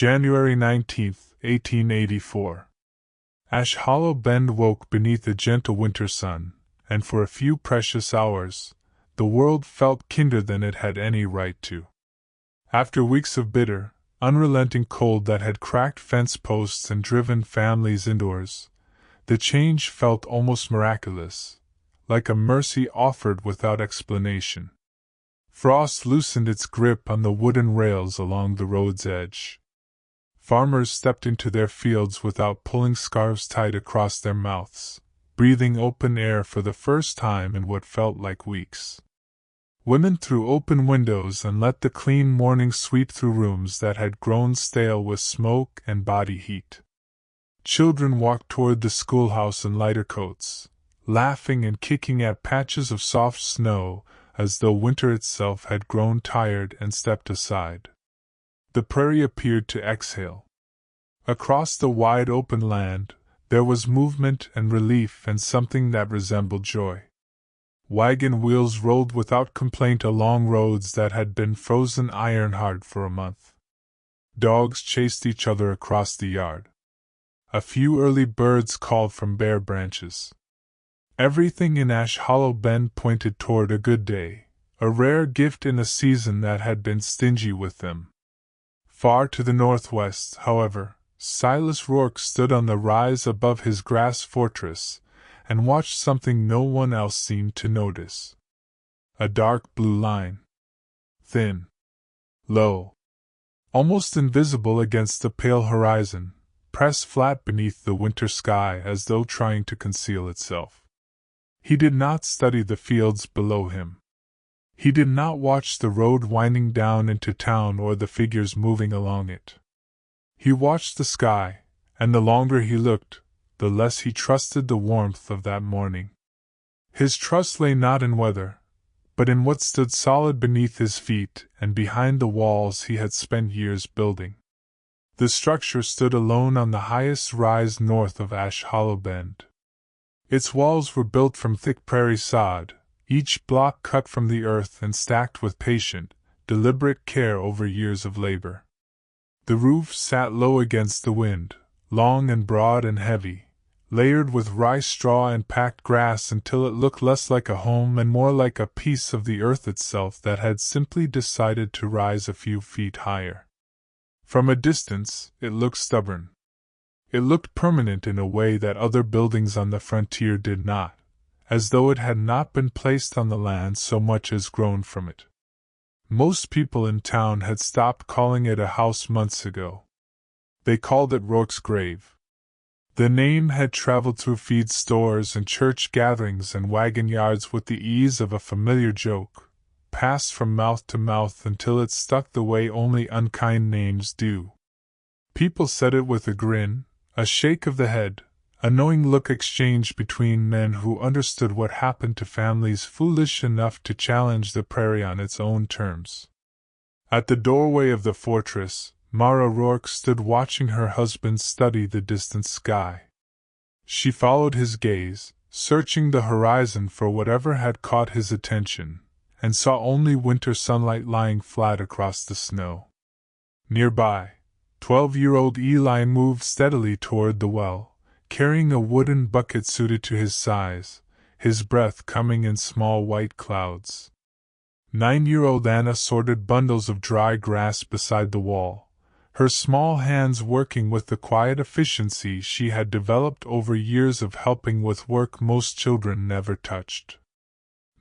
January 19th, 1884. Ash Hollow Bend woke beneath a gentle winter sun, and for a few precious hours, the world felt kinder than it had any right to. After weeks of bitter, unrelenting cold that had cracked fence posts and driven families indoors, the change felt almost miraculous, like a mercy offered without explanation. Frost loosened its grip on the wooden rails along the road's edge. Farmers stepped into their fields without pulling scarves tied across their mouths, breathing open air for the first time in what felt like weeks. Women threw open windows and let the clean morning sweep through rooms that had grown stale with smoke and body heat. Children walked toward the schoolhouse in lighter coats, laughing and kicking at patches of soft snow as though winter itself had grown tired and stepped aside. The prairie appeared to exhale. Across the wide open land, there was movement and relief and something that resembled joy. Wagon wheels rolled without complaint along roads that had been frozen iron-hard for a month. Dogs chased each other across the yard. A few early birds called from bare branches. Everything in Ash Hollow Bend pointed toward a good day, a rare gift in a season that had been stingy with them. Far to the northwest, however, Silas Roark stood on the rise above his grass fortress and watched something no one else seemed to notice. A dark blue line. Thin. Low. Almost invisible against the pale horizon, pressed flat beneath the winter sky as though trying to conceal itself. He did not study the fields below him. He did not watch the road winding down into town or the figures moving along it. He watched the sky, and the longer he looked, the less he trusted the warmth of that morning. His trust lay not in weather, but in what stood solid beneath his feet and behind the walls he had spent years building. The structure stood alone on the highest rise north of Ash Hollow Bend. Its walls were built from thick prairie sod, each block cut from the earth and stacked with patient, deliberate care over years of labor. The roof sat low against the wind, long and broad and heavy, layered with rice straw and packed grass until it looked less like a home and more like a piece of the earth itself that had simply decided to rise a few feet higher. From a distance, it looked stubborn. It looked permanent in a way that other buildings on the frontier did not, as though it had not been placed on the land so much as grown from it. Most people in town had stopped calling it a house months ago. They called it Roark's grave. The name had traveled through feed stores and church gatherings and wagon yards with the ease of a familiar joke, passed from mouth to mouth until it stuck the way only unkind names do. People said it with a grin, a shake of the head, a knowing look exchanged between men who understood what happened to families foolish enough to challenge the prairie on its own terms. At the doorway of the fortress, Mara Roark stood watching her husband study the distant sky. She followed his gaze, searching the horizon for whatever had caught his attention, and saw only winter sunlight lying flat across the snow. Nearby, 12-year-old Eli moved steadily toward the well, carrying a wooden bucket suited to his size, his breath coming in small white clouds. 9-year-old Anna sorted bundles of dry grass beside the wall, her small hands working with the quiet efficiency she had developed over years of helping with work most children never touched.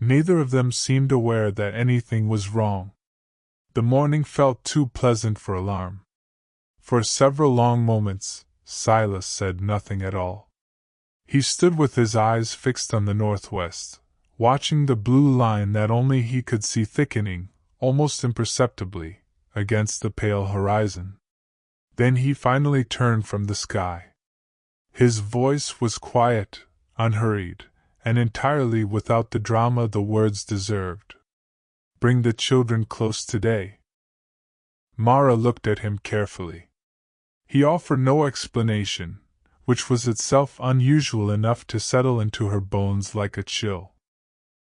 Neither of them seemed aware that anything was wrong. The morning felt too pleasant for alarm. For several long moments, Silas said nothing at all. He stood with his eyes fixed on the northwest, watching the blue line that only he could see thickening, almost imperceptibly, against the pale horizon. Then he finally turned from the sky. His voice was quiet, unhurried, and entirely without the drama the words deserved. "Bring the children close today." Mara looked at him carefully. He offered no explanation, which was itself unusual enough to settle into her bones like a chill.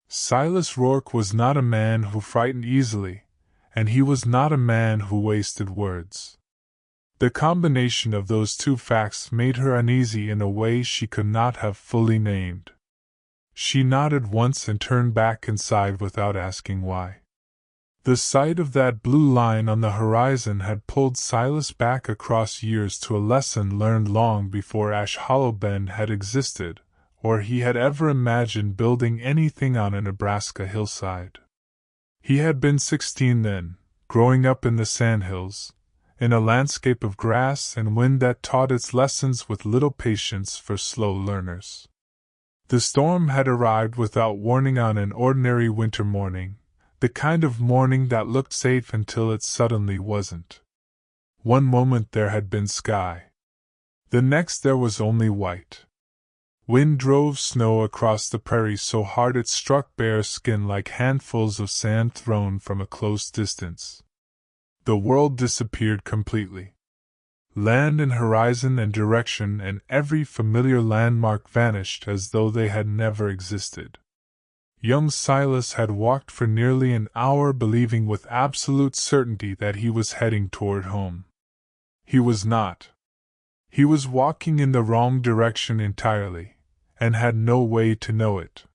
Silas Roark was not a man who frightened easily, and he was not a man who wasted words. The combination of those two facts made her uneasy in a way she could not have fully named. She nodded once and turned back inside without asking why. The sight of that blue line on the horizon had pulled Silas back across years to a lesson learned long before Ash Hollow Bend had existed, or he had ever imagined building anything on a Nebraska hillside. He had been 16 then, growing up in the sandhills, in a landscape of grass and wind that taught its lessons with little patience for slow learners. The storm had arrived without warning on an ordinary winter morning, the kind of morning that looked safe until it suddenly wasn't. One moment there had been sky. The next there was only white. Wind drove snow across the prairie so hard it struck bare skin like handfuls of sand thrown from a close distance. The world disappeared completely. Land and horizon and direction and every familiar landmark vanished as though they had never existed. Young Silas had walked for nearly an hour believing with absolute certainty that he was heading toward home. He was not. He was walking in the wrong direction entirely, and had no way to know it.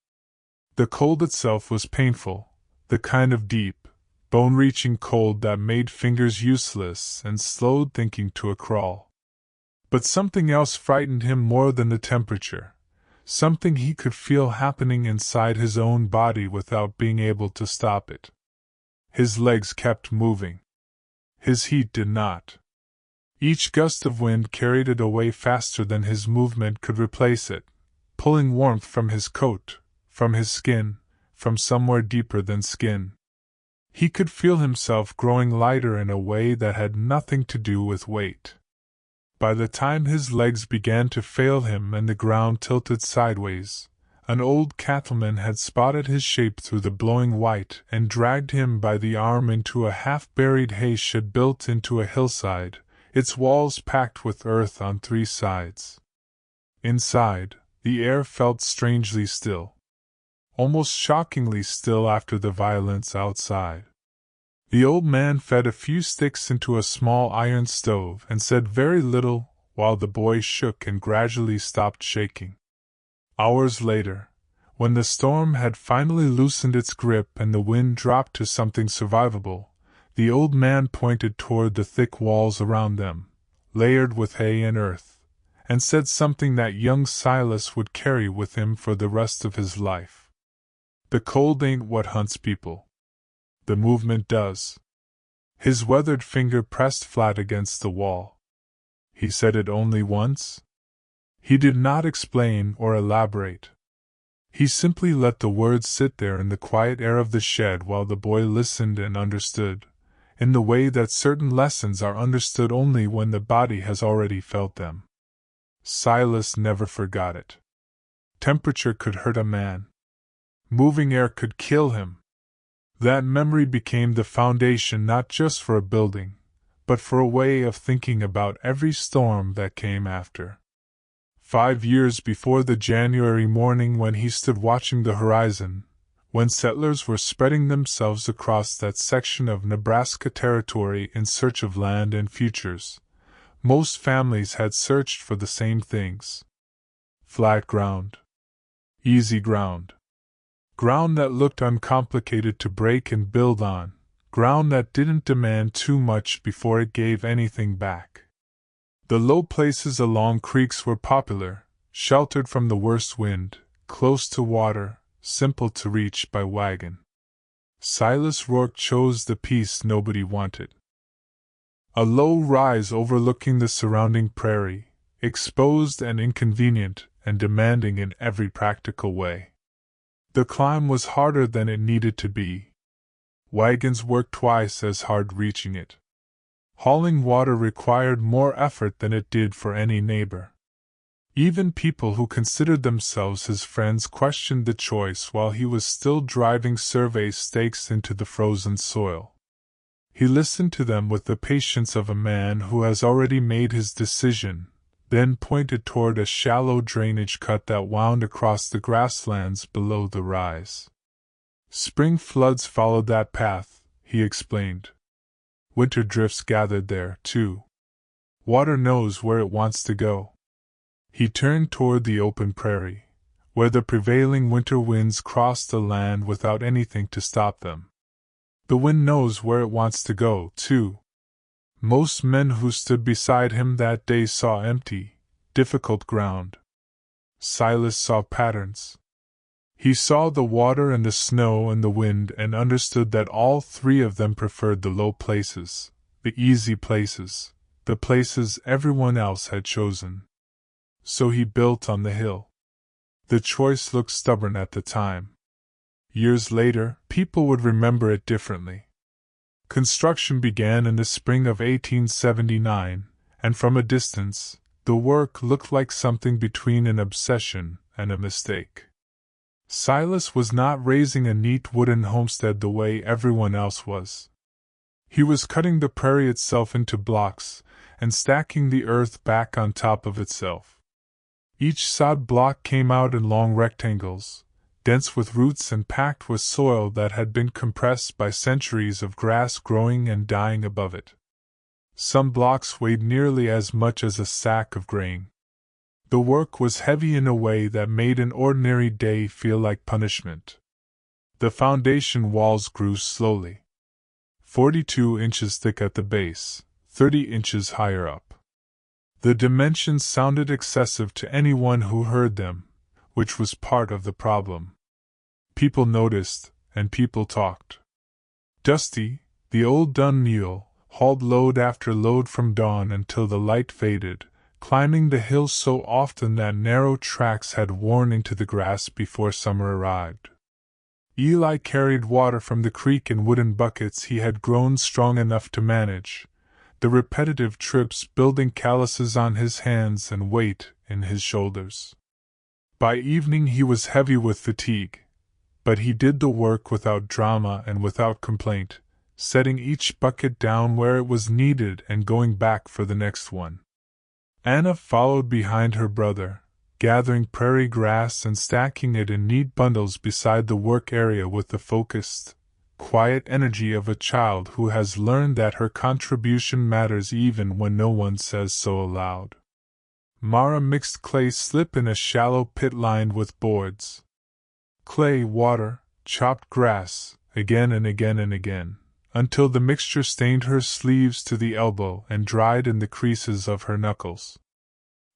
The cold itself was painful, the kind of deep, bone-reaching cold that made fingers useless and slowed thinking to a crawl. But something else frightened him more than the temperature, something he could feel happening inside his own body without being able to stop it. His legs kept moving. His heat did not. Each gust of wind carried it away faster than his movement could replace it, pulling warmth from his coat, from his skin, from somewhere deeper than skin. He could feel himself growing lighter in a way that had nothing to do with weight. By the time his legs began to fail him and the ground tilted sideways, an old cattleman had spotted his shape through the blowing white and dragged him by the arm into a half-buried hay shed built into a hillside, its walls packed with earth on three sides. Inside, the air felt strangely still. Almost shockingly still after the violence outside. The old man fed a few sticks into a small iron stove and said very little, while the boy shook and gradually stopped shaking. Hours later, when the storm had finally loosened its grip and the wind dropped to something survivable, the old man pointed toward the thick walls around them, layered with hay and earth, and said something that young Silas would carry with him for the rest of his life. The cold ain't what hunts people. The movement does. His weathered finger pressed flat against the wall. He said it only once. He did not explain or elaborate. He simply let the words sit there in the quiet air of the shed while the boy listened and understood, in the way that certain lessons are understood only when the body has already felt them. Silas never forgot it. Temperature could hurt a man. Moving air could kill him. That memory became the foundation not just for a building, but for a way of thinking about every storm that came after. 5 years before the January morning when he stood watching the horizon, when settlers were spreading themselves across that section of Nebraska territory in search of land and futures, most families had searched for the same things. Flat ground. Easy ground. Ground that looked uncomplicated to break and build on, ground that didn't demand too much before it gave anything back. The low places along creeks were popular, sheltered from the worst wind, close to water, simple to reach by wagon. Silas Roark chose the piece nobody wanted. A low rise overlooking the surrounding prairie, exposed and inconvenient and demanding in every practical way. The climb was harder than it needed to be. Wagons worked twice as hard reaching it. Hauling water required more effort than it did for any neighbor. Even people who considered themselves his friends questioned the choice while he was still driving survey stakes into the frozen soil. He listened to them with the patience of a man who has already made his decision, then pointed toward a shallow drainage cut that wound across the grasslands below the rise. Spring floods followed that path, he explained. Winter drifts gathered there, too. Water knows where it wants to go. He turned toward the open prairie, where the prevailing winter winds crossed the land without anything to stop them. The wind knows where it wants to go, too. Most men who stood beside him that day saw empty, difficult ground. Silas saw patterns. He saw the water and the snow and the wind and understood that all three of them preferred the low places, the easy places, the places everyone else had chosen. So he built on the hill. The choice looked stubborn at the time. Years later, people would remember it differently. Construction began in the spring of 1879, and from a distance, the work looked like something between an obsession and a mistake. Silas was not raising a neat wooden homestead the way everyone else was. He was cutting the prairie itself into blocks and stacking the earth back on top of itself. Each sod block came out in long rectangles, dense with roots and packed with soil that had been compressed by centuries of grass growing and dying above it. Some blocks weighed nearly as much as a sack of grain. The work was heavy in a way that made an ordinary day feel like punishment. The foundation walls grew slowly. 42 inches thick at the base, 30 inches higher up. The dimensions sounded excessive to anyone who heard them, which was part of the problem. People noticed, and people talked. Dusty, the old dun mule, hauled load after load from dawn until the light faded, climbing the hill so often that narrow tracks had worn into the grass before summer arrived. Eli carried water from the creek in wooden buckets he had grown strong enough to manage, the repetitive trips building calluses on his hands and weight in his shoulders. By evening he was heavy with fatigue, but he did the work without drama and without complaint, setting each bucket down where it was needed and going back for the next one. Anna followed behind her brother, gathering prairie grass and stacking it in neat bundles beside the work area with the focused, quiet energy of a child who has learned that her contribution matters even when no one says so aloud. Mara mixed clay slip in a shallow pit lined with boards. Clay, water, chopped grass, again and again and again, until the mixture stained her sleeves to the elbow and dried in the creases of her knuckles.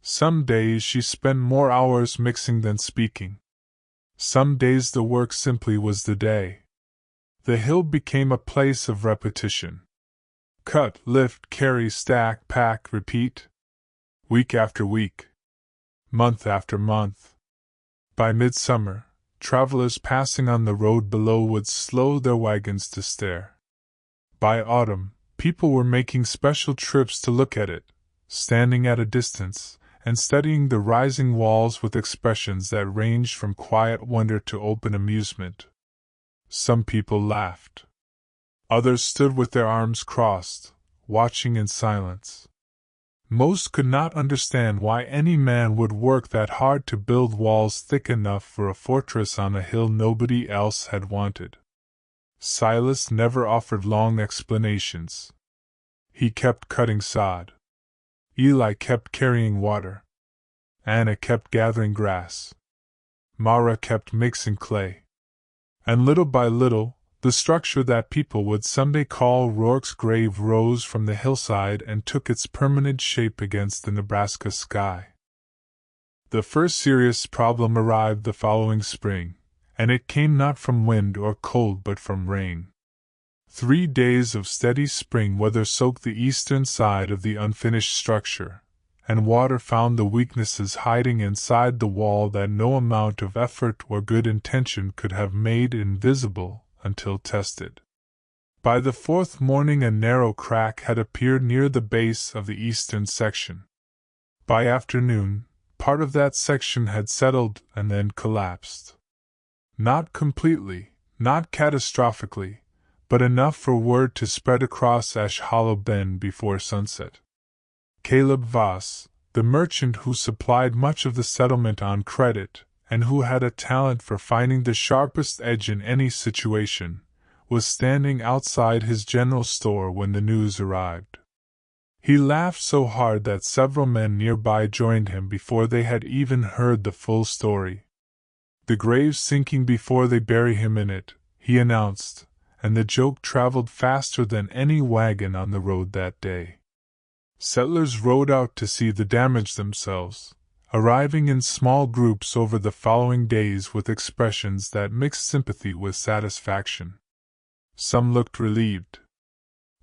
Some days she spent more hours mixing than speaking. Some days the work simply was the day. The hill became a place of repetition. Cut, lift, carry, stack, pack, repeat. Week after week. Month after month. By midsummer, travelers passing on the road below would slow their wagons to stare. By autumn, people were making special trips to look at it, standing at a distance, and studying the rising walls with expressions that ranged from quiet wonder to open amusement. Some people laughed. Others stood with their arms crossed, watching in silence. Most could not understand why any man would work that hard to build walls thick enough for a fortress on a hill nobody else had wanted. Silas never offered long explanations. He kept cutting sod. Eli kept carrying water. Anna kept gathering grass. Mara kept mixing clay. And little by little, the structure that people would someday call Roark's grave rose from the hillside and took its permanent shape against the Nebraska sky. The first serious problem arrived the following spring, and it came not from wind or cold but from rain. 3 days of steady spring weather soaked the eastern side of the unfinished structure, and water found the weaknesses hiding inside the wall that no amount of effort or good intention could have made invisible until tested. By the fourth morning a narrow crack had appeared near the base of the eastern section. By afternoon, part of that section had settled and then collapsed. Not completely, not catastrophically, but enough for word to spread across Ash Hollow Bend before sunset. Caleb Voss, the merchant who supplied much of the settlement on credit, and who had a talent for finding the sharpest edge in any situation, was standing outside his general store when the news arrived. He laughed so hard that several men nearby joined him before they had even heard the full story. "The grave's sinking before they bury him in it," he announced, and the joke traveled faster than any wagon on the road that day. Settlers rode out to see the damage themselves, arriving in small groups over the following days with expressions that mixed sympathy with satisfaction. Some looked relieved.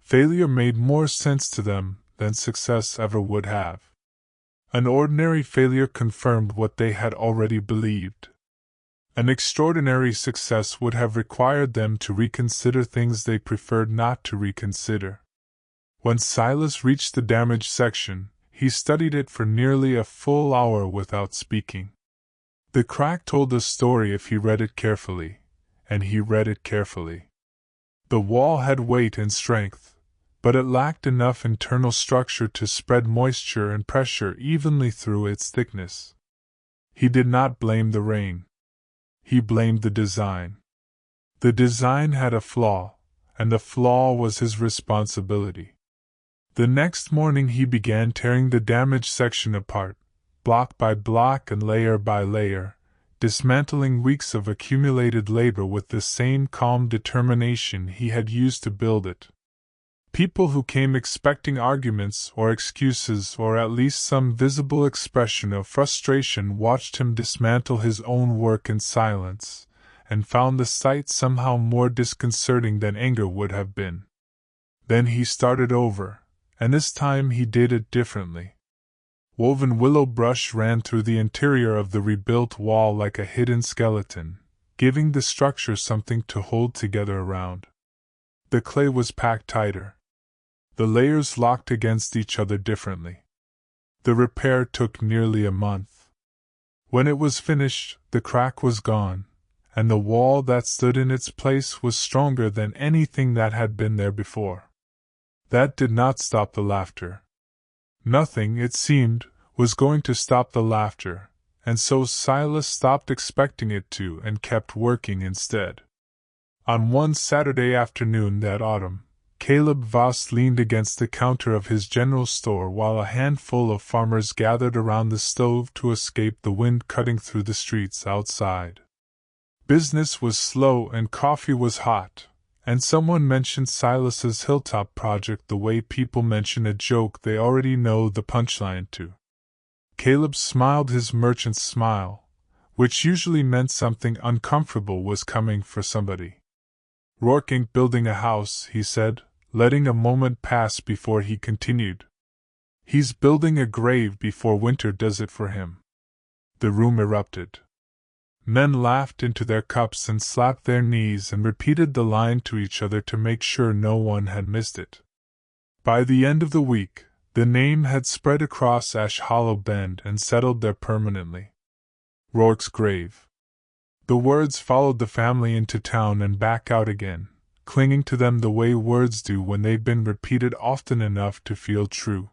Failure made more sense to them than success ever would have. An ordinary failure confirmed what they had already believed. An extraordinary success would have required them to reconsider things they preferred not to reconsider. When Silas reached the damaged section, he studied it for nearly a full hour without speaking. The crack told a story if he read it carefully, and he read it carefully. The wall had weight and strength, but it lacked enough internal structure to spread moisture and pressure evenly through its thickness. He did not blame the rain. He blamed the design. The design had a flaw, and the flaw was his responsibility. The next morning he began tearing the damaged section apart, block by block and layer by layer, dismantling weeks of accumulated labor with the same calm determination he had used to build it. People who came expecting arguments or excuses or at least some visible expression of frustration watched him dismantle his own work in silence, and found the sight somehow more disconcerting than anger would have been. Then he started over, and this time he did it differently. Woven willow brush ran through the interior of the rebuilt wall like a hidden skeleton, giving the structure something to hold together around. The clay was packed tighter. The layers locked against each other differently. The repair took nearly a month. When it was finished, the crack was gone, and the wall that stood in its place was stronger than anything that had been there before. That did not stop the laughter. Nothing, it seemed, was going to stop the laughter, and so Silas stopped expecting it to and kept working instead. On one Saturday afternoon that autumn, Caleb Voss leaned against the counter of his general store while a handful of farmers gathered around the stove to escape the wind cutting through the streets outside. Business was slow and coffee was hot, and someone mentioned Silas's hilltop project the way people mention a joke they already know the punchline to. Caleb smiled his merchant's smile, which usually meant something uncomfortable was coming for somebody. "Roark ain't building a house," he said, letting a moment pass before he continued. "He's building a grave before winter does it for him." The room erupted. Men laughed into their cups and slapped their knees and repeated the line to each other to make sure no one had missed it. By the end of the week, the name had spread across Ash Hollow Bend and settled there permanently. Roark's grave. The words followed the family into town and back out again, clinging to them the way words do when they've been repeated often enough to feel true.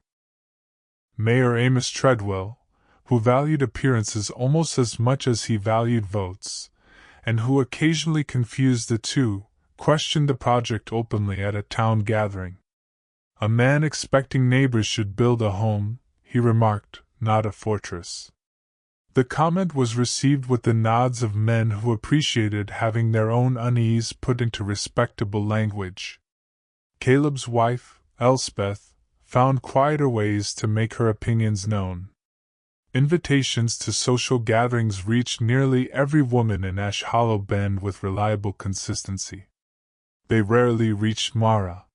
Mayor Amos Treadwell, who valued appearances almost as much as he valued votes, and who occasionally confused the two, questioned the project openly at a town gathering. "A man expecting neighbors should build a home," he remarked, "not a fortress." The comment was received with the nods of men who appreciated having their own unease put into respectable language. Caleb's wife, Elspeth, found quieter ways to make her opinions known. Invitations to social gatherings reached nearly every woman in Ash Hollow Bend with reliable consistency. They rarely reached Mara.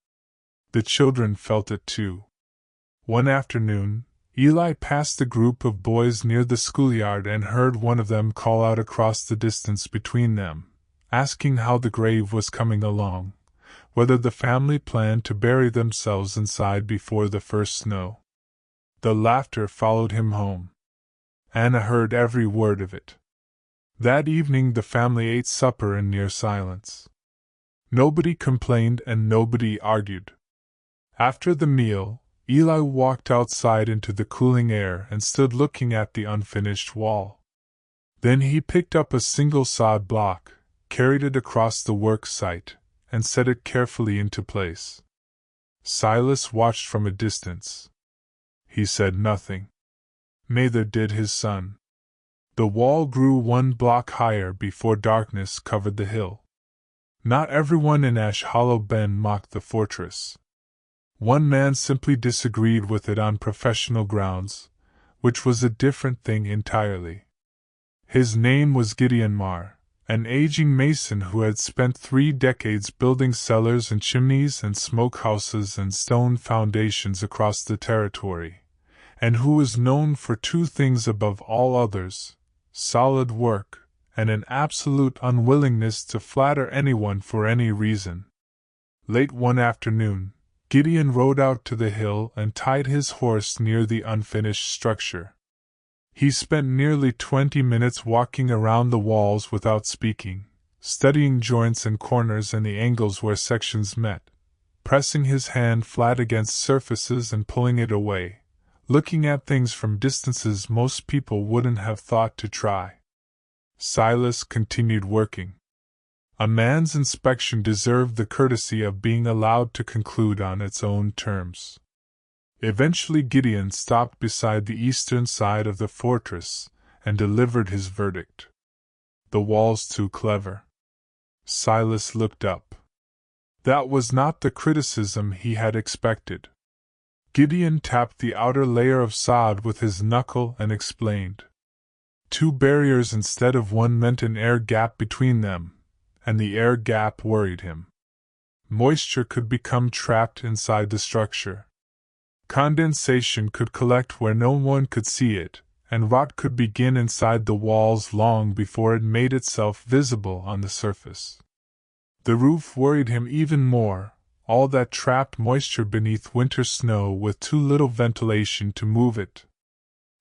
The children felt it too. One afternoon, Eli passed a group of boys near the schoolyard and heard one of them call out across the distance between them, asking how the grave was coming along, whether the family planned to bury themselves inside before the first snow. The laughter followed him home. Anna heard every word of it. That evening the family ate supper in near silence. Nobody complained and nobody argued. After the meal, Eli walked outside into the cooling air and stood looking at the unfinished wall. Then he picked up a single sod block, carried it across the work site, and set it carefully into place. Silas watched from a distance. He said nothing. Neither did his son. The wall grew 1 block higher before darkness covered the hill. Not everyone in Ash Hollow Bend mocked the fortress. One man simply disagreed with it on professional grounds, which was a different thing entirely. His name was Gideon Marr, an aging mason who had spent 3 decades building cellars and chimneys and smokehouses and stone foundations across the territory, and who was known for 2 things above all others: solid work and an absolute unwillingness to flatter anyone for any reason. Late one afternoon, Gideon rode out to the hill and tied his horse near the unfinished structure. He spent nearly 20 minutes walking around the walls without speaking, studying joints and corners and the angles where sections met, pressing his hand flat against surfaces and pulling it away, looking at things from distances most people wouldn't have thought to try. Silas continued working. A man's inspection deserved the courtesy of being allowed to conclude on its own terms. Eventually Gideon stopped beside the eastern side of the fortress and delivered his verdict. The wall's too clever. Silas looked up. That was not the criticism he had expected. Gideon tapped the outer layer of sod with his knuckle and explained. 2 barriers instead of 1 meant an air gap between them, and the air gap worried him. Moisture could become trapped inside the structure. Condensation could collect where no one could see it, and rot could begin inside the walls long before it made itself visible on the surface. The roof worried him even more, all that trapped moisture beneath winter snow with too little ventilation to move it.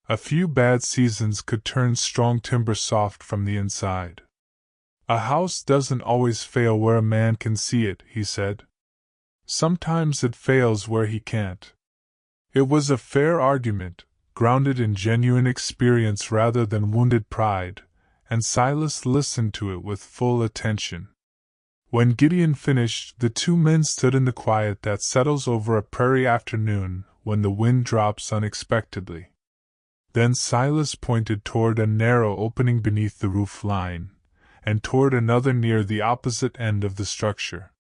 A few bad seasons could turn strong timber soft from the inside. A house doesn't always fail where a man can see it, he said. Sometimes it fails where he can't. It was a fair argument, grounded in genuine experience rather than wounded pride, and Silas listened to it with full attention. When Gideon finished, the 2 men stood in the quiet that settles over a prairie afternoon when the wind drops unexpectedly. Then Silas pointed toward a narrow opening beneath the roof line, and toward another near the opposite end of the structure.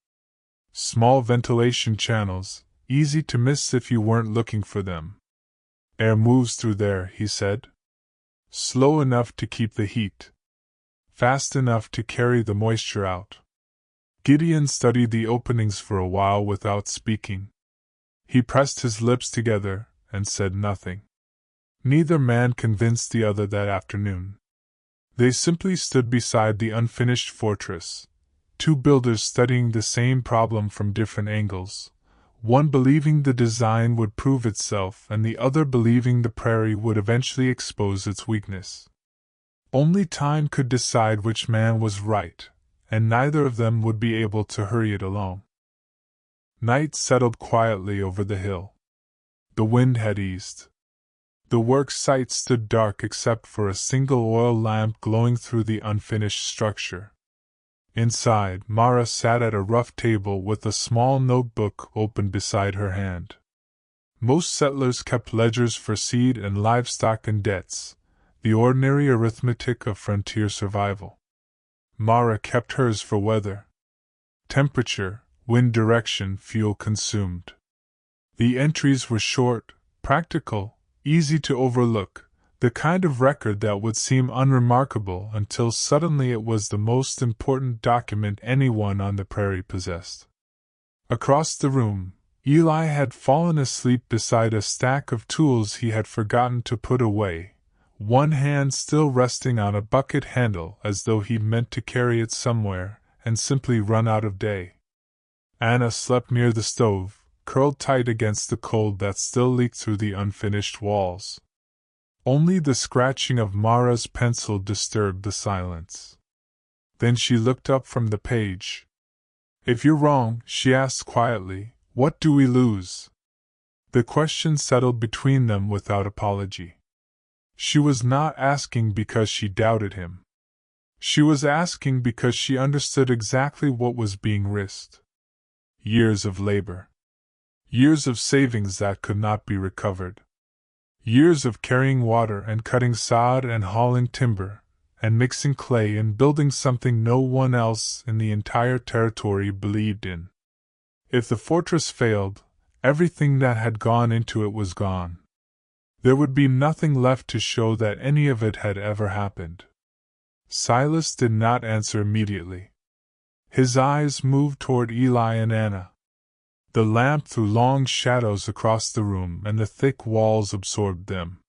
Small ventilation channels, easy to miss if you weren't looking for them. Air moves through there, he said. Slow enough to keep the heat. Fast enough to carry the moisture out. Gideon studied the openings for a while without speaking. He pressed his lips together and said nothing. Neither man convinced the other that afternoon. They simply stood beside the unfinished fortress, 2 builders studying the same problem from different angles, one believing the design would prove itself and the other believing the prairie would eventually expose its weakness. Only time could decide which man was right, and neither of them would be able to hurry it along. Night settled quietly over the hill. The wind had eased. The work site stood dark except for a single oil lamp glowing through the unfinished structure. Inside, Mara sat at a rough table with a small notebook open beside her hand. Most settlers kept ledgers for seed and livestock and debts, the ordinary arithmetic of frontier survival. Mara kept hers for weather. Temperature, wind direction, fuel consumed. The entries were short, practical, easy to overlook, the kind of record that would seem unremarkable until suddenly it was the most important document anyone on the prairie possessed. Across the room, Eli had fallen asleep beside a stack of tools he had forgotten to put away, one hand still resting on a bucket handle as though he meant to carry it somewhere and simply run out of day. Anna slept near the stove, curled tight against the cold that still leaked through the unfinished walls. Only the scratching of Mara's pencil disturbed the silence. Then she looked up from the page. "If you're wrong," she asked quietly, "what do we lose?" The question settled between them without apology. She was not asking because she doubted him. She was asking because she understood exactly what was being risked. Years of labor. Years of savings that could not be recovered. Years of carrying water and cutting sod and hauling timber, and mixing clay and building something no one else in the entire territory believed in. If the fortress failed, everything that had gone into it was gone. There would be nothing left to show that any of it had ever happened. Silas did not answer immediately. His eyes moved toward Eli and Anna. The lamp threw long shadows across the room, and the thick walls absorbed them.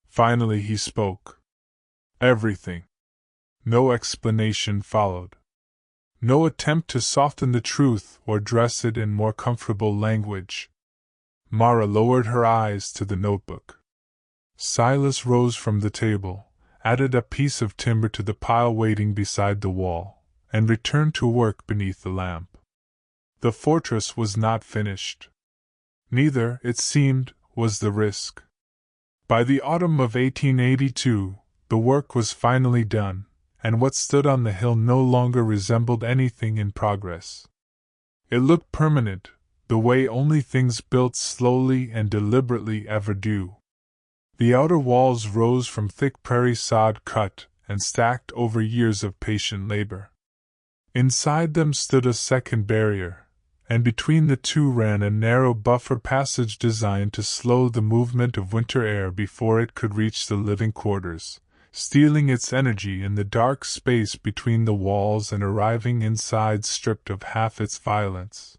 Finally he spoke. Everything. No explanation followed. No attempt to soften the truth or dress it in more comfortable language. Mara lowered her eyes to the notebook. Silas rose from the table, added a piece of timber to the pile waiting beside the wall, and returned to work beneath the lamp. The fortress was not finished. Neither, it seemed, was the risk. By the autumn of 1882, the work was finally done, and what stood on the hill no longer resembled anything in progress. It looked permanent, the way only things built slowly and deliberately ever do. The outer walls rose from thick prairie sod cut and stacked over years of patient labor. Inside them stood a second barrier, and between the two ran a narrow buffer passage designed to slow the movement of winter air before it could reach the living quarters, stealing its energy in the dark space between the walls and arriving inside stripped of half its violence.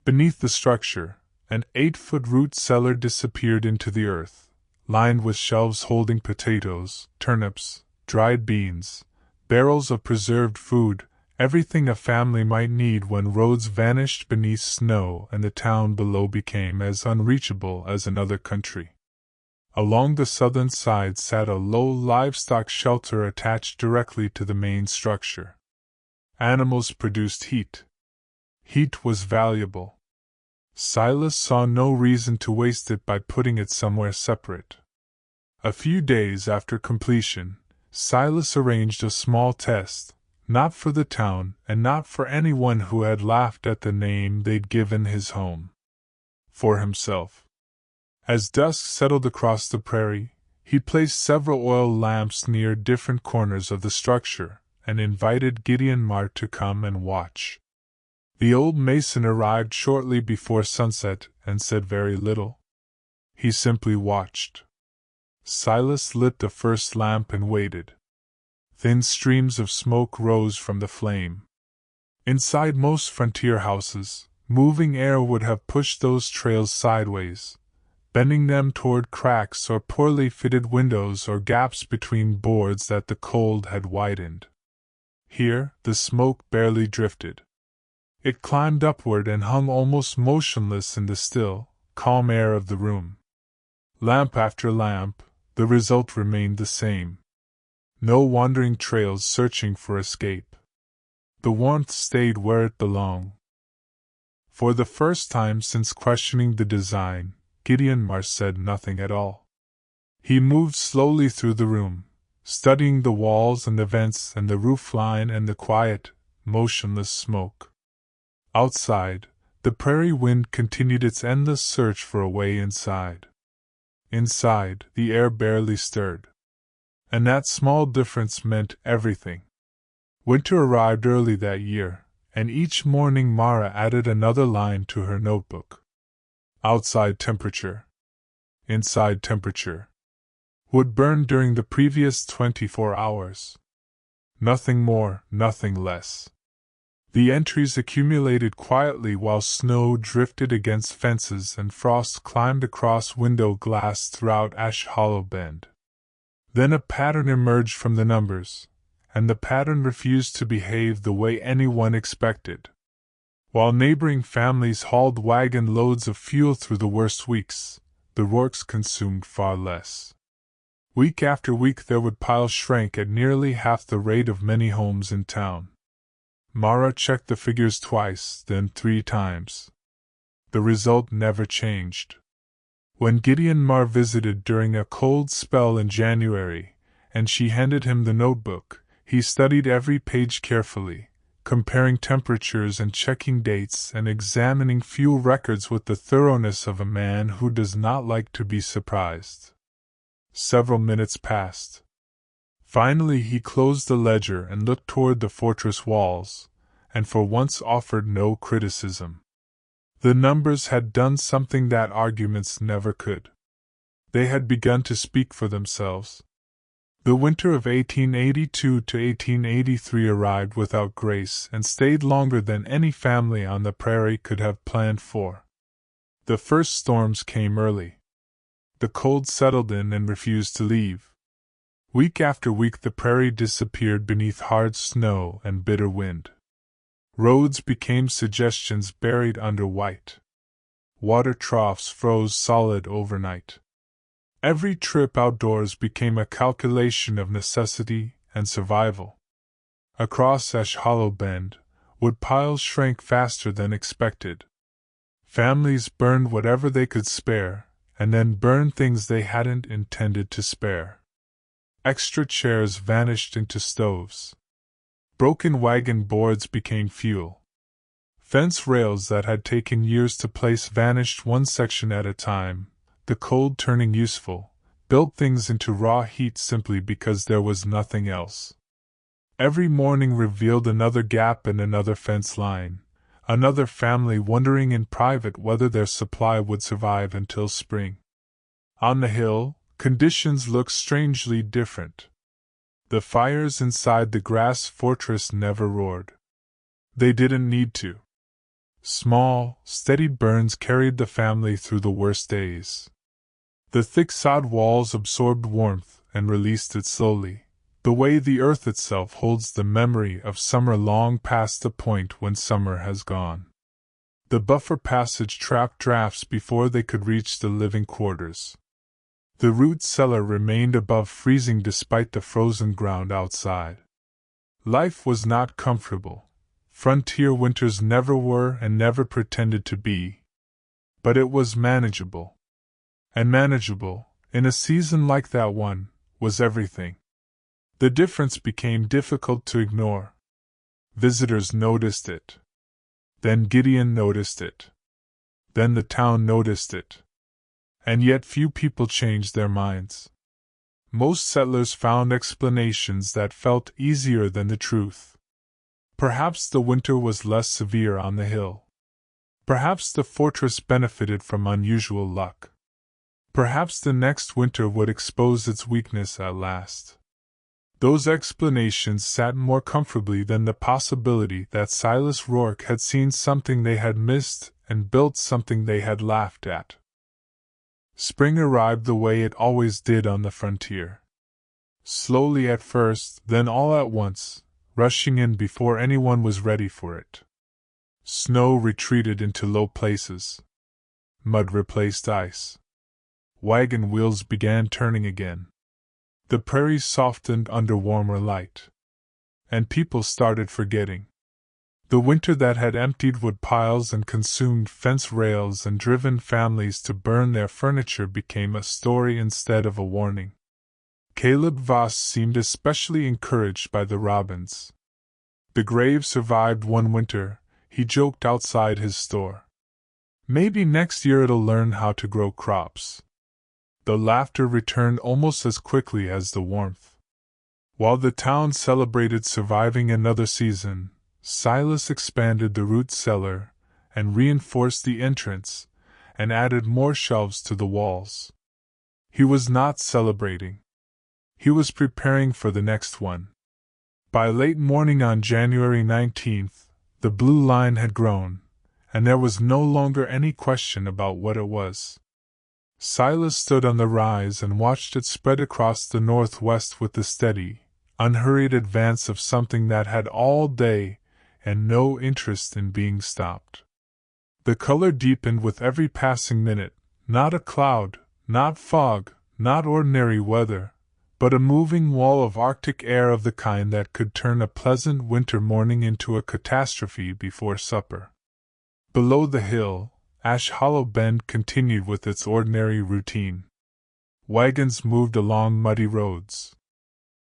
Beneath the structure, an 8-foot root cellar disappeared into the earth, lined with shelves holding potatoes, turnips, dried beans, barrels of preserved food, everything a family might need when roads vanished beneath snow and the town below became as unreachable as another country. Along the southern side sat a low livestock shelter attached directly to the main structure. Animals produced heat. Heat was valuable. Silas saw no reason to waste it by putting it somewhere separate. A few days after completion, Silas arranged a small test, not for the town and not for anyone who had laughed at the name they'd given his home. For himself. As dusk settled across the prairie, he placed several oil lamps near different corners of the structure and invited Gideon Marr to come and watch. The old mason arrived shortly before sunset and said very little. He simply watched. Silas lit the first lamp and waited. Thin streams of smoke rose from the flame. Inside most frontier houses, moving air would have pushed those trails sideways, bending them toward cracks or poorly fitted windows or gaps between boards that the cold had widened. Here, the smoke barely drifted. It climbed upward and hung almost motionless in the still, calm air of the room. Lamp after lamp, the result remained the same. No wandering trails searching for escape. The warmth stayed where it belonged. For the first time since questioning the design, Gideon Marr said nothing at all. He moved slowly through the room, studying the walls and the vents and the roof line and the quiet, motionless smoke. Outside, the prairie wind continued its endless search for a way inside. Inside, the air barely stirred. And that small difference meant everything. Winter arrived early that year, and each morning Mara added another line to her notebook. Outside temperature. Inside temperature. Would burn during the previous 24 hours. Nothing more, nothing less. The entries accumulated quietly while snow drifted against fences and frost climbed across window glass throughout Ash Hollow Bend. Then a pattern emerged from the numbers, and the pattern refused to behave the way anyone expected. While neighboring families hauled wagon loads of fuel through the worst weeks, the Roarks consumed far less. Week after week their woodpile shrank at nearly half the rate of many homes in town. Mara checked the figures twice, then 3 times. The result never changed. When Gideon Marr visited during a cold spell in January, and she handed him the notebook, he studied every page carefully, comparing temperatures and checking dates and examining fuel records with the thoroughness of a man who does not like to be surprised. Several minutes passed. Finally he closed the ledger and looked toward the fortress walls, and for once offered no criticism. The numbers had done something that arguments never could. They had begun to speak for themselves. The winter of 1882 to 1883 arrived without grace and stayed longer than any family on the prairie could have planned for. The first storms came early. The cold settled in and refused to leave. Week after week the prairie disappeared beneath hard snow and bitter wind. Roads became suggestions buried under white. Water troughs froze solid overnight. Every trip outdoors became a calculation of necessity and survival. Across Ash Hollow Bend, wood piles shrank faster than expected. Families burned whatever they could spare, and then burned things they hadn't intended to spare. Extra chairs vanished into stoves. Broken wagon boards became fuel. Fence rails that had taken years to place vanished one section at a time, the cold turning useful, built things into raw heat simply because there was nothing else. Every morning revealed another gap in another fence line, another family wondering in private whether their supply would survive until spring. On the hill, conditions looked strangely different. The fires inside the grass fortress never roared. They didn't need to. Small, steady burns carried the family through the worst days. The thick sod walls absorbed warmth and released it slowly, the way the earth itself holds the memory of summer long past the point when summer has gone. The buffer passage trapped drafts before they could reach the living quarters. The root cellar remained above freezing despite the frozen ground outside. Life was not comfortable. Frontier winters never were and never pretended to be. But it was manageable. And manageable, in a season like that one, was everything. The difference became difficult to ignore. Visitors noticed it. Then Gideon noticed it. Then the town noticed it. And yet few people changed their minds. Most settlers found explanations that felt easier than the truth. Perhaps the winter was less severe on the hill. Perhaps the fortress benefited from unusual luck. Perhaps the next winter would expose its weakness at last. Those explanations sat more comfortably than the possibility that Silas Roark had seen something they had missed and built something they had laughed at. Spring arrived the way it always did on the frontier. Slowly at first, then all at once, rushing in before anyone was ready for it. Snow retreated into low places. Mud replaced ice. Wagon wheels began turning again. The prairies softened under warmer light. And people started forgetting. The winter that had emptied wood piles and consumed fence rails and driven families to burn their furniture became a story instead of a warning. Caleb Voss seemed especially encouraged by the robins. The grave survived one winter, he joked outside his store. Maybe next year it'll learn how to grow crops. The laughter returned almost as quickly as the warmth. While the town celebrated surviving another season, Silas expanded the root cellar, and reinforced the entrance, and added more shelves to the walls. He was not celebrating. He was preparing for the next one. By late morning on January 19th, the blue line had grown, and there was no longer any question about what it was. Silas stood on the rise and watched it spread across the northwest with the steady, unhurried advance of something that had all day and no interest in being stopped. The color deepened with every passing minute, not a cloud, not fog, not ordinary weather, but a moving wall of Arctic air of the kind that could turn a pleasant winter morning into a catastrophe before supper. Below the hill, Ash Hollow Bend continued with its ordinary routine. Wagons moved along muddy roads.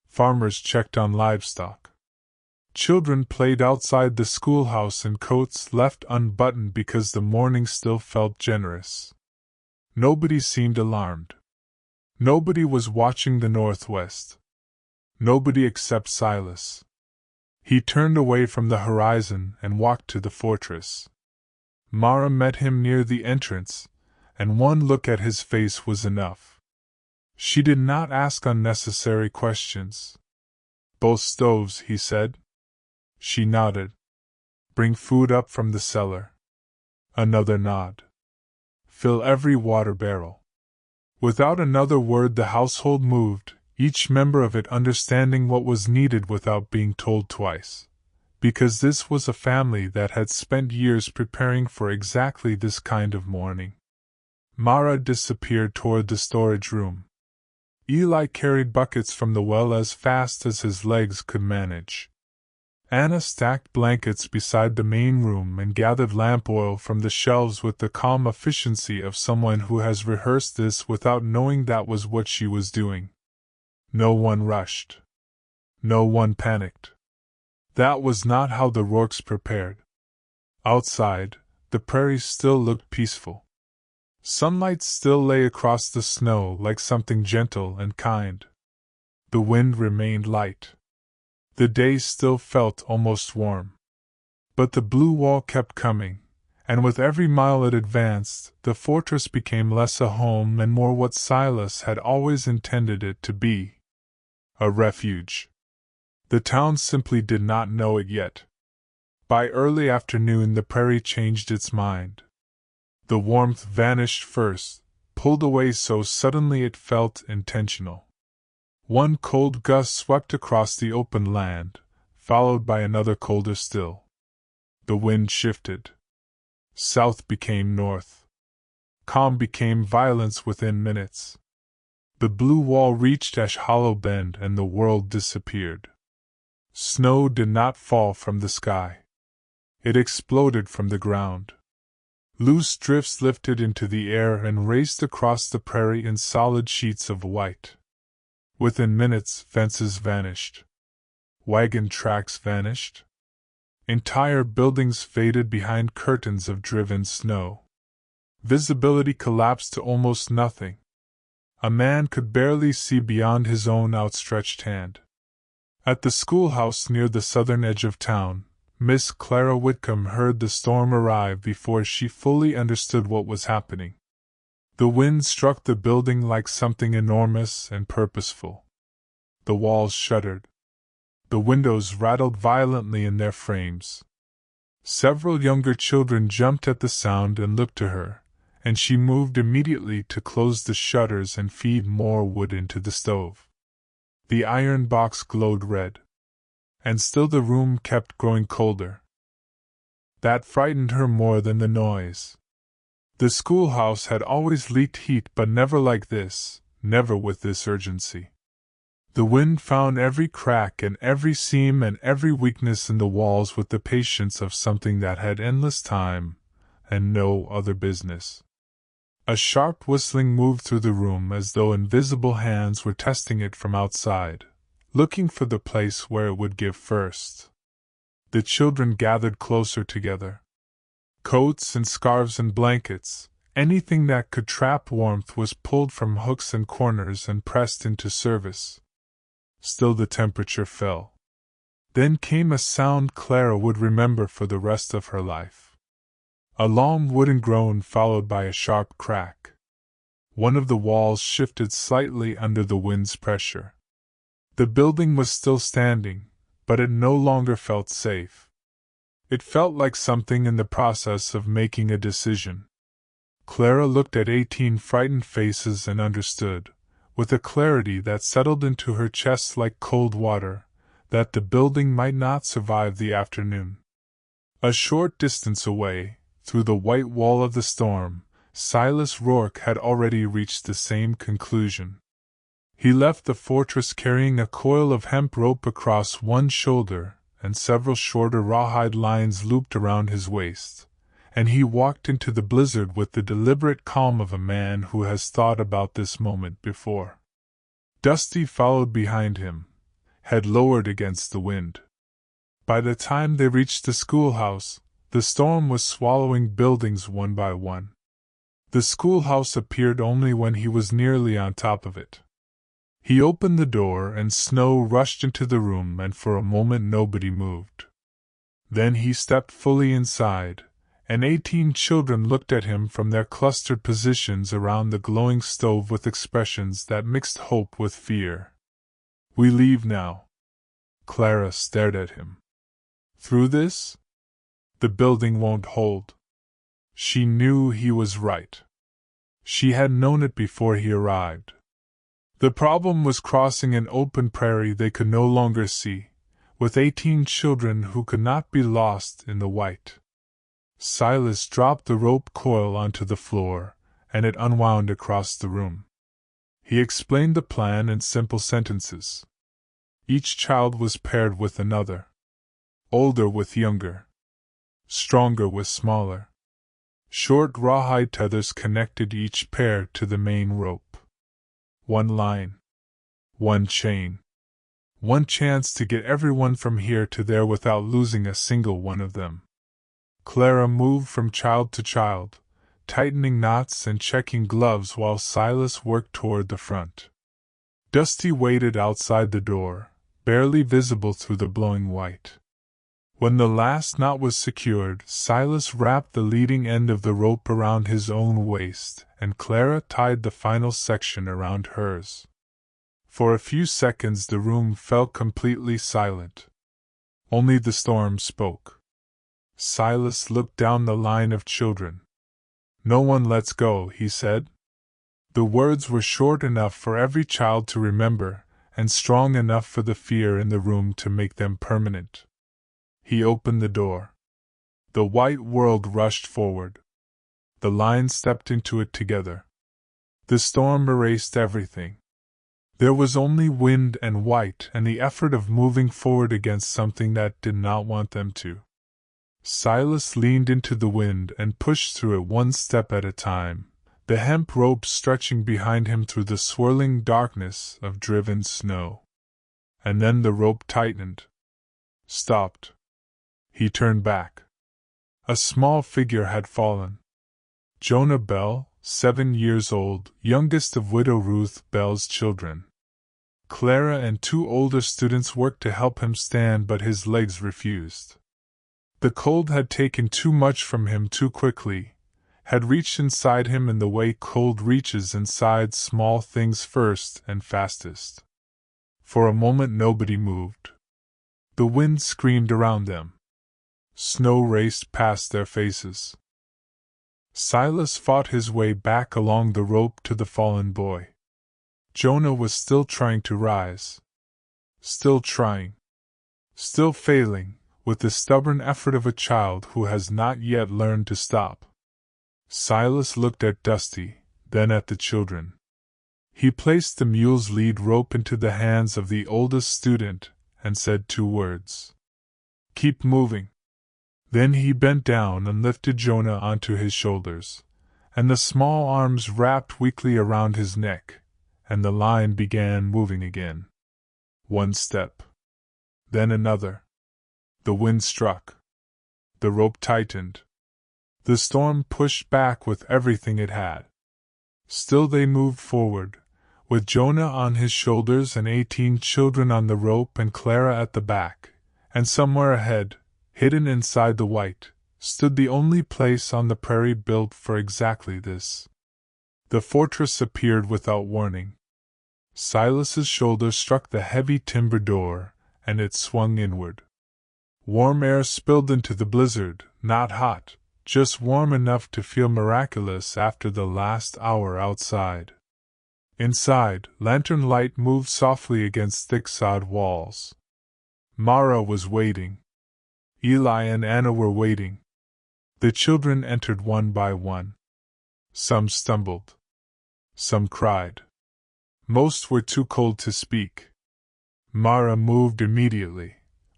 Farmers checked on livestock. Children played outside the schoolhouse in coats left unbuttoned because the morning still felt generous. Nobody seemed alarmed. Nobody was watching the northwest. Nobody except Silas. He turned away from the horizon and walked to the fortress. Mara met him near the entrance, and one look at his face was enough. She did not ask unnecessary questions. "Both stoves," he said. She nodded. "Bring food up from the cellar." Another nod. "Fill every water barrel." Without another word the household moved, each member of it understanding what was needed without being told twice, because this was a family that had spent years preparing for exactly this kind of morning. Mara disappeared toward the storage room. Eli carried buckets from the well as fast as his legs could manage. Anna stacked blankets beside the main room and gathered lamp oil from the shelves with the calm efficiency of someone who has rehearsed this without knowing that was what she was doing. No one rushed. No one panicked. That was not how the Roarks prepared. Outside, the prairie still looked peaceful. Sunlight still lay across the snow like something gentle and kind. The wind remained light. The day still felt almost warm. But the blue wall kept coming, and with every mile it advanced, the fortress became less a home and more what Silas had always intended it to be: a refuge. The town simply did not know it yet. By early afternoon the prairie changed its mind. The warmth vanished first, pulled away so suddenly it felt intentional. One cold gust swept across the open land, followed by another colder still. The wind shifted. South became north. Calm became violence within minutes. The blue wall reached Ash Hollow Bend and the world disappeared. Snow did not fall from the sky. It exploded from the ground. Loose drifts lifted into the air and raced across the prairie in solid sheets of white. Within minutes, fences vanished. Wagon tracks vanished. Entire buildings faded behind curtains of driven snow. Visibility collapsed to almost nothing. A man could barely see beyond his own outstretched hand. At the schoolhouse near the southern edge of town, Miss Clara Whitcomb heard the storm arrive before she fully understood what was happening. The wind struck the building like something enormous and purposeful. The walls shuddered. The windows rattled violently in their frames. Several younger children jumped at the sound and looked to her, and she moved immediately to close the shutters and feed more wood into the stove. The iron box glowed red. And still the room kept growing colder. That frightened her more than the noise. The schoolhouse had always leaked heat, but never like this, never with this urgency. The wind found every crack and every seam and every weakness in the walls with the patience of something that had endless time, and no other business. A sharp whistling moved through the room as though invisible hands were testing it from outside, looking for the place where it would give first. The children gathered closer together. Coats and scarves and blankets, anything that could trap warmth was pulled from hooks and corners and pressed into service. Still the temperature fell. Then came a sound Clara would remember for the rest of her life. A long wooden groan followed by a sharp crack. One of the walls shifted slightly under the wind's pressure. The building was still standing, but it no longer felt safe. It felt like something in the process of making a decision. Clara looked at 18 frightened faces and understood, with a clarity that settled into her chest like cold water, that the building might not survive the afternoon. A short distance away, through the white wall of the storm, Silas Roark had already reached the same conclusion. He left the fortress carrying a coil of hemp rope across one shoulder and several shorter rawhide lines looped around his waist, and he walked into the blizzard with the deliberate calm of a man who has thought about this moment before. Dusty followed behind him, head lowered against the wind. By the time they reached the schoolhouse, the storm was swallowing buildings one by one. The schoolhouse appeared only when he was nearly on top of it. He opened the door and snow rushed into the room, and for a moment nobody moved. Then he stepped fully inside, and 18 children looked at him from their clustered positions around the glowing stove with expressions that mixed hope with fear. "We leave now." Clara stared at him. "Through this? The building won't hold." She knew he was right. She had known it before he arrived. The problem was crossing an open prairie they could no longer see, with 18 children who could not be lost in the white. Silas dropped the rope coil onto the floor, and it unwound across the room. He explained the plan in simple sentences. Each child was paired with another. Older with younger. Stronger with smaller. Short rawhide tethers connected each pair to the main rope. One line. One chain. One chance to get everyone from here to there without losing a single one of them. Clara moved from child to child, tightening knots and checking gloves while Silas worked toward the front. Dusty waited outside the door, barely visible through the blowing white. When the last knot was secured, Silas wrapped the leading end of the rope around his own waist, and Clara tied the final section around hers. For a few seconds the room fell completely silent. Only the storm spoke. Silas looked down the line of children. "No one lets go," he said. The words were short enough for every child to remember, and strong enough for the fear in the room to make them permanent. He opened the door. The white world rushed forward. The line stepped into it together. The storm erased everything. There was only wind and white and the effort of moving forward against something that did not want them to. Silas leaned into the wind and pushed through it one step at a time, the hemp rope stretching behind him through the swirling darkness of driven snow. And then the rope tightened. Stopped. He turned back. A small figure had fallen. Jonah Bell, 7 years old, youngest of widow Ruth Bell's children. Clara and 2 older students worked to help him stand, but his legs refused. The cold had taken too much from him too quickly, had reached inside him in the way cold reaches inside small things first and fastest. For a moment nobody moved. The wind screamed around them. Snow raced past their faces. Silas fought his way back along the rope to the fallen boy. Jonah was still trying to rise. Still trying. Still failing, with the stubborn effort of a child who has not yet learned to stop. Silas looked at Dusty, then at the children. He placed the mule's lead rope into the hands of the oldest student and said 2 words. "Keep moving." Then he bent down and lifted Jonah onto his shoulders, and the small arms wrapped weakly around his neck, and the line began moving again. One step. Then another. The wind struck. The rope tightened. The storm pushed back with everything it had. Still they moved forward, with Jonah on his shoulders and 18 children on the rope and Clara at the back, and somewhere ahead, hidden inside the white, stood the only place on the prairie built for exactly this. The fortress appeared without warning. Silas's shoulder struck the heavy timber door, and it swung inward. Warm air spilled into the blizzard, not hot, just warm enough to feel miraculous after the last hour outside. Inside, lantern light moved softly against thick sod walls. Mara was waiting. Eli and Anna were waiting. The children entered one by one. Some stumbled. Some cried. Most were too cold to speak. Mara moved immediately,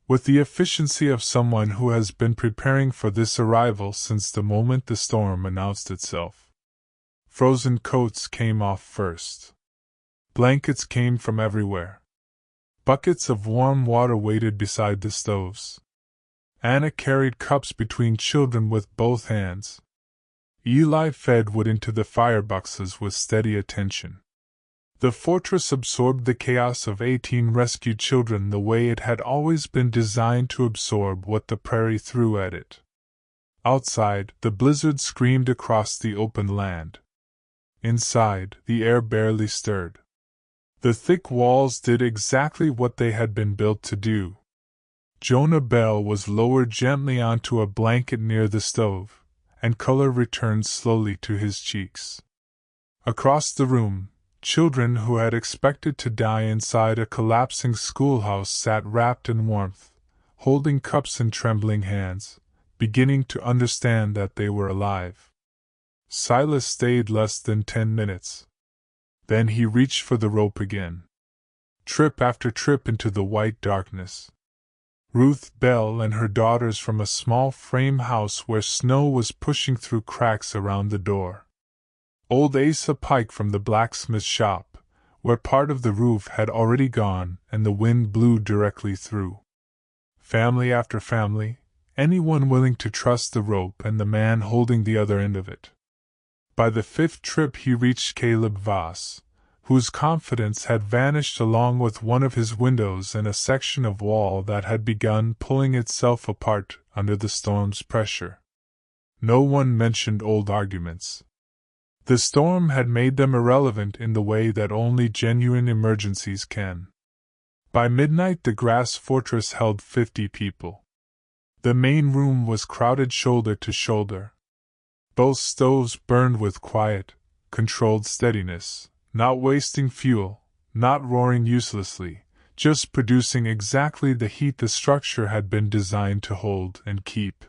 with the efficiency of someone who has been preparing for this arrival since the moment the storm announced itself. Frozen coats came off first. Blankets came from everywhere. Buckets of warm water waited beside the stoves. Anna carried cups between children with both hands. Eli fed wood into the fireboxes with steady attention. The fortress absorbed the chaos of 18 rescued children the way it had always been designed to absorb what the prairie threw at it. Outside, the blizzard screamed across the open land. Inside, the air barely stirred. The thick walls did exactly what they had been built to do. Jonah Bell was lowered gently onto a blanket near the stove, and color returned slowly to his cheeks. Across the room, children who had expected to die inside a collapsing schoolhouse sat wrapped in warmth, holding cups in trembling hands, beginning to understand that they were alive. Silas stayed less than 10 minutes. Then he reached for the rope again. Trip after trip into the white darkness. Ruth Bell and her daughters from a small frame house where snow was pushing through cracks around the door. Old Asa Pike from the blacksmith shop, where part of the roof had already gone and the wind blew directly through. Family after family, anyone willing to trust the rope and the man holding the other end of it. By the 5th trip he reached Caleb Voss, whose confidence had vanished along with one of his windows and a section of wall that had begun pulling itself apart under the storm's pressure. No one mentioned old arguments. The storm had made them irrelevant in the way that only genuine emergencies can. By midnight the grass fortress held 50 people. The main room was crowded shoulder to shoulder. Both stoves burned with quiet, controlled steadiness, not wasting fuel, not roaring uselessly, just producing exactly the heat the structure had been designed to hold and keep.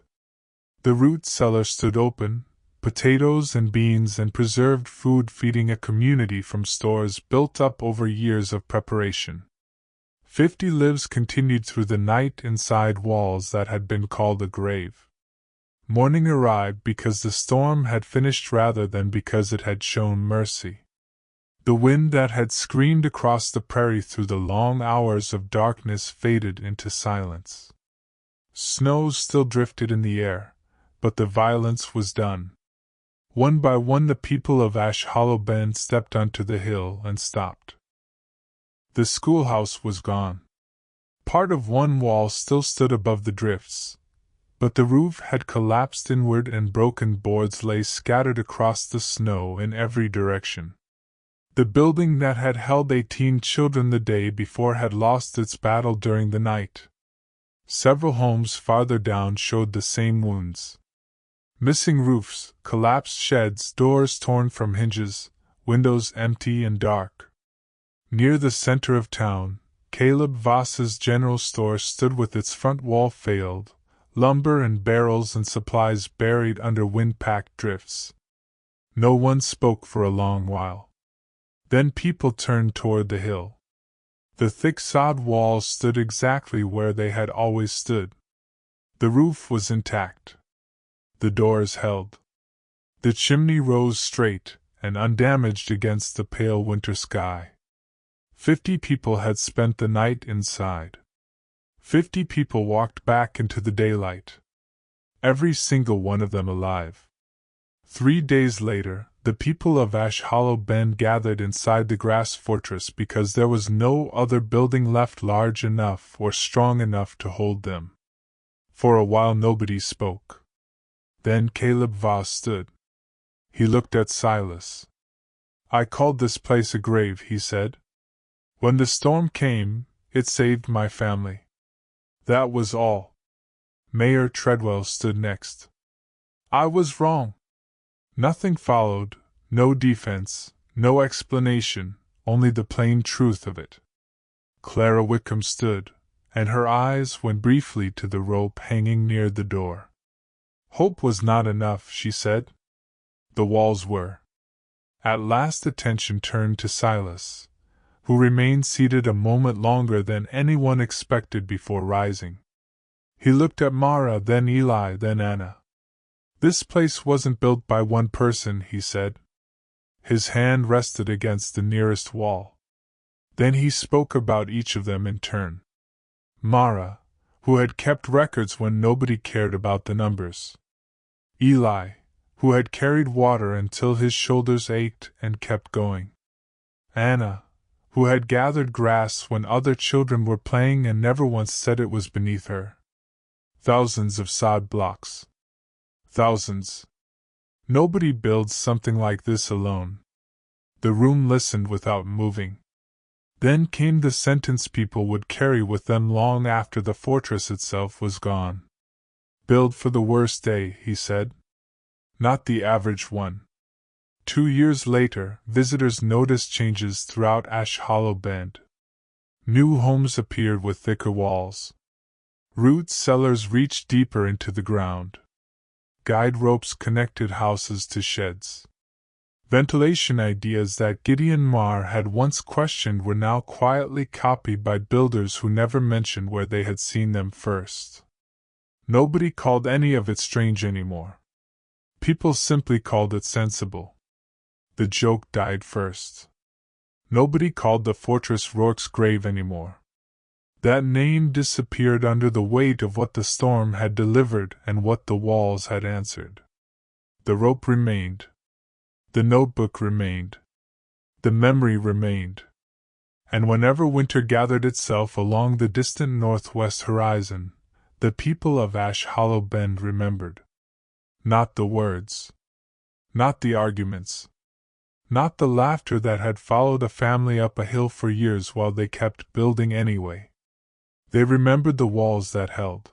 The root cellar stood open, potatoes and beans and preserved food feeding a community from stores built up over years of preparation. 50 lives continued through the night inside walls that had been called a grave. Morning arrived because the storm had finished rather than because it had shown mercy. The wind that had screamed across the prairie through the long hours of darkness faded into silence. Snow still drifted in the air, but the violence was done. One by one the people of Ash Hollow Bend stepped onto the hill and stopped. The schoolhouse was gone. Part of one wall still stood above the drifts, but the roof had collapsed inward and broken boards lay scattered across the snow in every direction. The building that had held 18 children the day before had lost its battle during the night. Several homes farther down showed the same wounds. Missing roofs, collapsed sheds, doors torn from hinges, windows empty and dark. Near the center of town, Caleb Voss's general store stood with its front wall failed, lumber and barrels and supplies buried under wind-packed drifts. No one spoke for a long while. Then people turned toward the hill. The thick sod walls stood exactly where they had always stood. The roof was intact. The doors held. The chimney rose straight and undamaged against the pale winter sky. 50 people had spent the night inside. 50 people walked back into the daylight. Every single one of them alive. 3 days later, the people of Ash Hollow Bend gathered inside the grass fortress because there was no other building left large enough or strong enough to hold them. For a while nobody spoke. Then Caleb Voss stood. He looked at Silas. "I called this place a grave," he said. "When the storm came, it saved my family. That was all." Mayor Treadwell stood next. "I was wrong." Nothing followed, no defense, no explanation, only the plain truth of it. Clara Wickham stood, and her eyes went briefly to the rope hanging near the door. Hope was not enough, she said. The walls were. At last attention turned to Silas, who remained seated a moment longer than anyone expected before rising. He looked at Mara, then Eli, then Anna. "This place wasn't built by one person," he said. His hand rested against the nearest wall. Then he spoke about each of them in turn. "Mara, who had kept records when nobody cared about the numbers. Eli, who had carried water until his shoulders ached and kept going. Anna, who had gathered grass when other children were playing and never once said it was beneath her. Thousands of sod blocks. Thousands. Nobody builds something like this alone. The room listened without moving. Then came the sentence people would carry with them long after the fortress itself was gone. Build for the worst day, he said. Not the average one. 2 years later, visitors noticed changes throughout Ash Hollow Bend. New homes appeared with thicker walls. Root cellars reached deeper into the ground. Guide ropes connected houses to sheds. Ventilation ideas that Gideon Marr had once questioned were now quietly copied by builders who never mentioned where they had seen them first. Nobody called any of it strange anymore. People simply called it sensible. The joke died first. Nobody called the fortress Roark's grave anymore. That name disappeared under the weight of what the storm had delivered and what the walls had answered. The rope remained. The notebook remained. The memory remained. And whenever winter gathered itself along the distant northwest horizon, the people of Ash Hollow Bend remembered. Not the words. Not the arguments. Not the laughter that had followed a family up a hill for years while they kept building anyway. They remembered the walls that held.